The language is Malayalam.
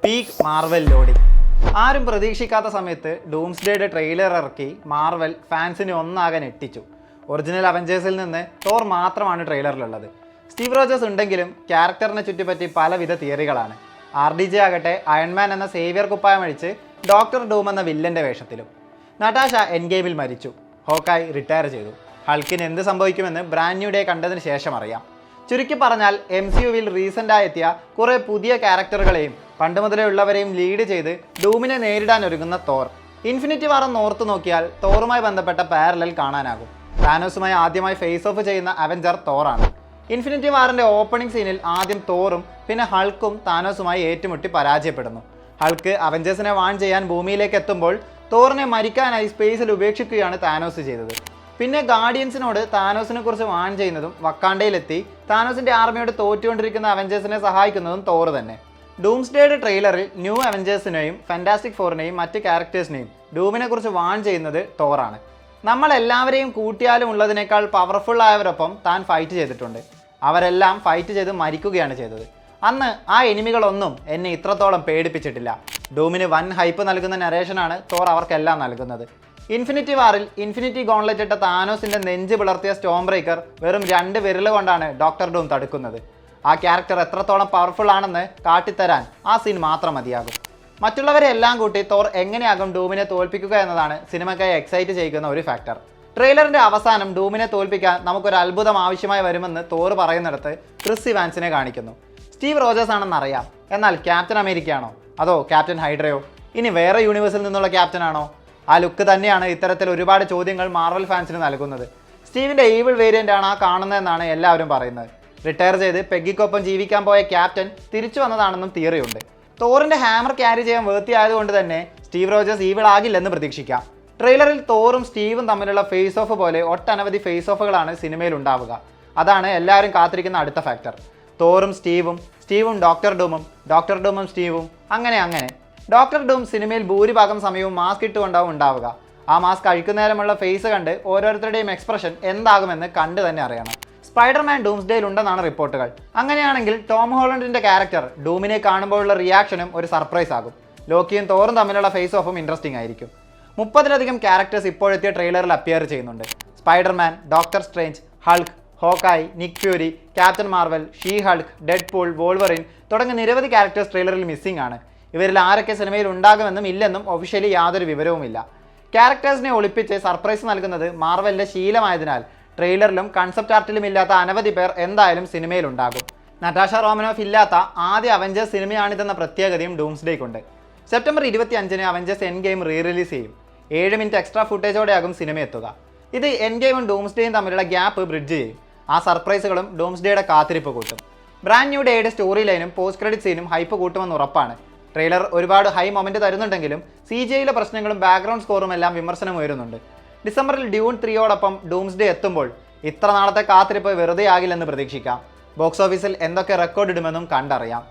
Peak Marvel loading. ആരും പ്രതീക്ഷിക്കാത്ത സമയത്ത് ഡൂംസ്ഡേയുടെ ട്രെയിലർ ഇറക്കി മാർവൽ ഫാൻസിനെ ഒന്നാകെ ഞെട്ടിച്ചു. ഒറിജിനൽ അവഞ്ചേഴ്സിൽ നിന്ന് തോർ മാത്രമാണ് ട്രെയിലറിലുള്ളത്. സ്റ്റീവ് റോജേഴ്സ് ഉണ്ടെങ്കിലും ക്യാരക്ടറിനെ ചുറ്റിപ്പറ്റി പലവിധ തിയറികളാണ്. RDJ ആകട്ടെ അയൺമാൻ എന്ന സേവിയർ കുപ്പായം അഴിച്ച് ഡോക്ടർ ഡൂം എന്ന വില്ലൻ്റെ വേഷത്തിലും. നടാഷ എൻഡ് ഗെയിമിൽ മരിച്ചു. ഹോക്കായ് റിട്ടയർ ചെയ്തു. ഹൾക്കിന് എന്ത് സംഭവിക്കുമെന്ന് ബ്രാൻഡ് ന്യൂ ഡേ കണ്ടതിന് ശേഷം അറിയാം. ചുരുക്കി പറഞ്ഞാൽ MCUവിൽ റീസെൻ്റായി എത്തിയ കുറേ പുതിയ ക്യാരക്ടറുകളെയും പണ്ട് മുതലേ ഉള്ളവരെയും ലീഡ് ചെയ്ത് ഡൂമിനെ നേരിടാൻ ഒരുങ്ങുന്ന തോർ. ഇൻഫിനിറ്റി വാർ എന്ന് ഓർത്തു നോക്കിയാൽ തോറുമായി ബന്ധപ്പെട്ട പാരലൽ കാണാനാകും. താനോസുമായി ആദ്യമായി ഫേസ് ഓഫ് ചെയ്യുന്ന അവഞ്ചർ തോറാണ്. ഇൻഫിനിറ്റി വാറിൻ്റെ ഓപ്പണിംഗ് സീനിൽ ആദ്യം തോറും പിന്നെ ഹൾക്കും താനോസുമായി ഏറ്റുമുട്ടി പരാജയപ്പെടുന്നു. ഹൾക്ക് അവഞ്ചേഴ്സിനെ വാൺ ചെയ്യാൻ ഭൂമിയിലേക്ക് എത്തുമ്പോൾ തോറിനെ മരിക്കാനായി സ്പേസിൽ ഉപേക്ഷിക്കുകയാണ് താനോസ് ചെയ്തത്. പിന്നെ ഗാർഡിയൻസിനോട് താനോസിനെ കുറിച്ച് വാൺ ചെയ്യുന്നതും വക്കാണ്ടയിലെത്തി താനോസിൻ്റെ ആർമിയോട് തോറ്റുകൊണ്ടിരിക്കുന്ന അവഞ്ചേഴ്സിനെ സഹായിക്കുന്നതും തോർ തന്നെ. ഡൂംസ്ഡേയുടെ ട്രെയിലറിൽ ന്യൂ അവഞ്ചേഴ്സിനെയും ഫാന്റാസ്റ്റിക് ഫോറിനെയും മറ്റ് ക്യാരക്ടേഴ്സിനെയും ഡൂമിനെ കുറിച്ച് വാൺ ചെയ്യുന്നത് തോറാണ്. നമ്മളെല്ലാവരെയും കൂട്ടിയാലും ഉള്ളതിനേക്കാൾ പവർഫുൾ ആയവരൊപ്പം താൻ ഫൈറ്റ് ചെയ്തിട്ടുണ്ട്. അവരെല്ലാം ഫൈറ്റ് ചെയ്ത് മരിക്കുകയാണ് ചെയ്തത്. അന്ന് ആ എനിമികളൊന്നും എന്നെ ഇത്രത്തോളം പേടിപ്പിച്ചിട്ടില്ല. ഡൂമിന് വൻ ഹൈപ്പ് നൽകുന്ന നരേഷനാണ് തോർ അവർക്കെല്ലാം നൽകുന്നത്. ഇൻഫിനിറ്റി വാറിൽ ഇൻഫിനിറ്റി ഗോൺലെറ്റ് ഇട്ട താനോസിൻ്റെ നെഞ്ച് പിളർത്തിയ സ്റ്റോം ബ്രേക്കർ വെറും 2 വിരൽ കൊണ്ടാണ് ഡോക്ടർ ഡൂം തടുക്കുന്നത്. ആ ക്യാരക്ടർ എത്രത്തോളം പവർഫുൾ ആണെന്ന് കാട്ടിത്തരാൻ ആ സീൻ മാത്രം മതിയാകും. മറ്റുള്ളവരെ എല്ലാം കൂട്ടി തോർ എങ്ങനെയാകും ഡൂമിനെ തോൽപ്പിക്കുക എന്നതാണ് സിനിമയ്ക്കായി എക്സൈറ്റ് ചെയ്യിക്കുന്ന ഒരു ഫാക്ടർ. ട്രെയിലറിൻ്റെ അവസാനം ഡൂമിനെ തോൽപ്പിക്കാൻ നമുക്കൊരു അത്ഭുതം ആവശ്യമായി വരുമെന്ന് തോർ പറയുന്നിടത്ത് ക്രിസ് ഇവാൻസിനെ കാണിക്കുന്നു. സ്റ്റീവ് റോജേഴ്സ് ആണെന്നറിയാം. എന്നാൽ ക്യാപ്റ്റൻ അമേരിക്കയാണോ അതോ ക്യാപ്റ്റൻ ഹൈഡ്രയോ? ഇനി വേറെ യൂണിവേഴ്സിൽ നിന്നുള്ള ക്യാപ്റ്റൻ ആണോ? ആ ലുക്ക് തന്നെയാണ് ഇത്തരത്തിൽ ഒരുപാട് ചോദ്യങ്ങൾ മാർവൽ ഫാൻസിന് നൽകുന്നത്. സ്റ്റീവിൻ്റെ ഈവിൾ വേരിയൻ്റ് ആണ് ആ കാണുന്നതെന്നാണ് എല്ലാവരും പറയുന്നത്. റിട്ടയർ ചെയ്ത് പെഗ്ഗിക്കൊപ്പം ജീവിക്കാൻ പോയ ക്യാപ്റ്റൻ തിരിച്ചു വന്നതാണെന്നും തിയറിയുണ്ട്. തോറിൻ്റെ ഹാമർ ക്യാരി ചെയ്യാൻ വേർത്തിയായതുകൊണ്ട് തന്നെ സ്റ്റീവ് റോജേഴ്സ് ഈവിൾ ആകില്ലെന്ന് പ്രതീക്ഷിക്കാം. ട്രെയിലറിൽ തോറും സ്റ്റീവും തമ്മിലുള്ള ഫേസ് ഓഫ് പോലെ ഒട്ടനവധി ഫേസ് ഓഫുകളാണ് സിനിമയിൽ ഉണ്ടാവുക. അതാണ് എല്ലാവരും കാത്തിരിക്കുന്ന അടുത്ത ഫാക്ടർ. തോറും സ്റ്റീവും ഡോക്ടർ ഡൂമും സ്റ്റീവും അങ്ങനെ. ഡോക്ടർ ഡൂം സിനിമയിൽ ഭൂരിഭാഗം സമയവും മാസ്ക് ഇട്ടുകൊണ്ടാവും ഉണ്ടാവുക. ആ മാസ്ക് അഴിക്കുന്നേരമുള്ള ഫേസ് കണ്ട് ഓരോരുത്തരുടെയും എക്സ്പ്രഷൻ എന്താകുമെന്ന് കണ്ടു തന്നെ അറിയണം. സ്പൈഡർമാൻ ഡൂംസ്ഡേയിൽ ഉണ്ടെന്നാണ് റിപ്പോർട്ടുകൾ. അങ്ങനെയാണെങ്കിൽ ടോം ഹോളണ്ടിൻ്റെ ക്യാരക്ടർ ഡൂമിനെ കാണുമ്പോഴുള്ള റിയാക്ഷനും ഒരു സർപ്രൈസ് ആകും. ലോക്കിയും തോറും തമ്മിലുള്ള ഫേസ് ഓഫും ഇൻട്രസ്റ്റിംഗ് ആയിരിക്കും. 30ലധികം ക്യാരക്ടേഴ്സ് ഇപ്പോഴെത്തിയ ട്രെയിലറിൽ അപ്പിയർ ചെയ്യുന്നുണ്ട്. Spiderman, Doctor Strange, Hulk, Hawkeye, Nick Fury, Captain Marvel, She Hulk, Deadpool, Wolverine തുടങ്ങിയ നിരവധി ക്യാരക്ടേഴ്സ് ട്രെയിലറിൽ മിസ്സിംഗ് ആണ്. ഇവരിൽ ആരൊക്കെ സിനിമയിൽ ഉണ്ടാകുമെന്നും ഇല്ലെന്നും ഒഫീഷ്യലി യാതൊരു വിവരവുമില്ല. ക്യാരക്ടേഴ്സിനെ ഒളിപ്പിച്ച് സർപ്രൈസ് നൽകുന്നത് മാർവലിൻ്റെ ശീലമായതിനാൽ ട്രെയിലറിലും കൺസെപ്റ്റ് ആർട്ടിലും ഇല്ലാത്ത അനവധി പേർ എന്തായാലും സിനിമയിൽ ഉണ്ടാകും. നടാഷ റോമനോഫ് ഇല്ലാത്ത ആദ്യ അവഞ്ചേഴ്സ് സിനിമയാണിതെന്ന പ്രത്യേകതയും ഡൂംസ്ഡേക്കുണ്ട്. സെപ്റ്റംബർ 25-ന് അവഞ്ചേഴ്സ് എൻഡ് ഗെയിം റിലീസ് ചെയ്യും. 7 മിനിറ്റ് എക്സ്ട്രാ ഫുട്ടേജോടെയാകും സിനിമ എത്തുക. ഇത് എൻഡ് ഗെയിമും ഡൂംസ്ഡേയും തമ്മിലുള്ള ഗ്യാപ്പ് ബ്രിഡ്ജ് ചെയ്യും. ആ സർപ്രൈസുകളും ഡൂംസ്ഡേയുടെ കാത്തിരിപ്പ് കൂട്ടും. ബ്രാൻഡ് ന്യൂ ഡേയുടെ സ്റ്റോറി ലൈനും പോസ്റ്റ് ക്രെഡിറ്റ് സീനും ഹൈപ്പ് കൂട്ടുമെന്ന് ഉറപ്പാണ്. ട്രെയിലർ ഒരുപാട് ഹൈ മൊമെൻറ്റ് തരുന്നുണ്ടെങ്കിലും CGIയിലെ പ്രശ്നങ്ങളും ബാക്ക്ഗ്രൗണ്ട് സ്കോറും എല്ലാം വിമർശനം ഉയരുന്നുണ്ട്. ഡിസംബറിൽ ഡ്യൂൺ 3യോടൊപ്പം ഡൂംസ്ഡേ എത്തുമ്പോൾ ഇത്ര നാളത്തെ കാത്തിരിപ്പ് വെറുതെ ആകില്ലെന്ന് പ്രതീക്ഷിക്കാം. ബോക്സ് ഓഫീസിൽ എന്തൊക്കെ റെക്കോർഡ് ഇടുമെന്നും കണ്ടറിയാം.